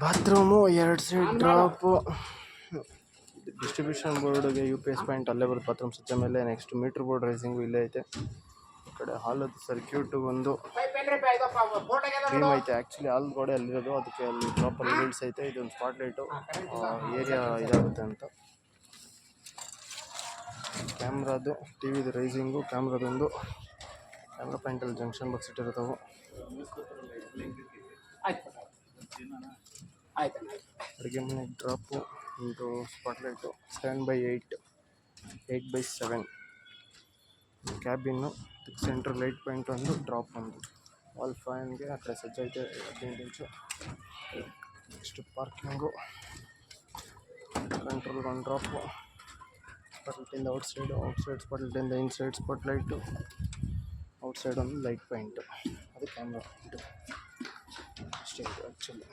Bathroom 2 side drop. Distribution ಬೋರ್ಡ್ಗೆ UPS point ಅಲ್ಲೇ ಬರುತ್ತೆ ಬಾತ್ರೂಮ್ ಸ್ವಿಚ್ ಮೇಲೆ. ನೆಕ್ಸ್ಟ್ ಮೀಟ್ರ್ ಬೋರ್ಡ್ ರೈಸಿಂಗು ಇಲ್ಲೇ ಐತೆ. ಈ ಕಡೆ ಹಾಲದು ಸರ್ಕ್ಯೂಟು ಒಂದು ಕ್ರೀಮ್ ಐತೆ. ಆ್ಯಕ್ಚುಲಿ ಹಾಲ್ ಗೋಡೆ ಅಲ್ಲಿರೋದು, ಅದಕ್ಕೆ ಅಲ್ಲಿ ಡ್ರಾಪಲ್ಲಿ ಲೈಟ್ಸ್ ಐತೆ. ಇದೊಂದು ಸ್ಪಾಟ್ ಲೈಟು ಏರಿಯಾ ಇದಾಗುತ್ತೆ ಅಂತ. ಕ್ಯಾಮ್ರಾದು ಟಿವಿದು ರೈಸಿಂಗು, ಕ್ಯಾಮ್ರಾದೊಂದು ಕ್ಯಾಮ್ರಾ ಪಾಯಿಂಟಲ್ಲಿ ಜಂಕ್ಷನ್ ಬಾಕ್ಸ್ ಇಟ್ಟಿರ್ತಾವೆ. ಅಡುಗೆ ಮನೆ ಡ್ರಾಪು, ಒಂದು spotlight 7x8, 8x7 cabin, central light point ಒಂದು, ಡ್ರಾಪ್ ಒಂದು. ವಾಲ್ ಫ್ಯಾನ್ಗೆ ಆ ಕಡೆ ಸಜ್ಜ ಐತೆ 15 ಇಂಚು. ನೆಕ್ಸ್ಟ್ ಪಾರ್ಕಿಂಗು, ಕಂಟ್ರೋಲ್ಗೆ ಒಂದು ಡ್ರಾಪು, ಸ್ಪಾಟ್ಲೈಟಿಂದ ಔಟ್ಸೈಡ್ ಸ್ಪಾಟ್ಲೈಟಿಂದ ಇನ್ಸೈಡ್ ಸ್ಪಾಟ್ಲೈಟು, ಔಟ್ಸೈಡ್ ಒಂದು ಲೈಟ್ ಪಾಯಿಂಟು, ಅದು ಕ್ಯಾಮ್ರಾ ಪಾಯಿಂಟು. ಅಷ್ಟೇ ಇದು ಆ್ಯಕ್ಚುಲಿ.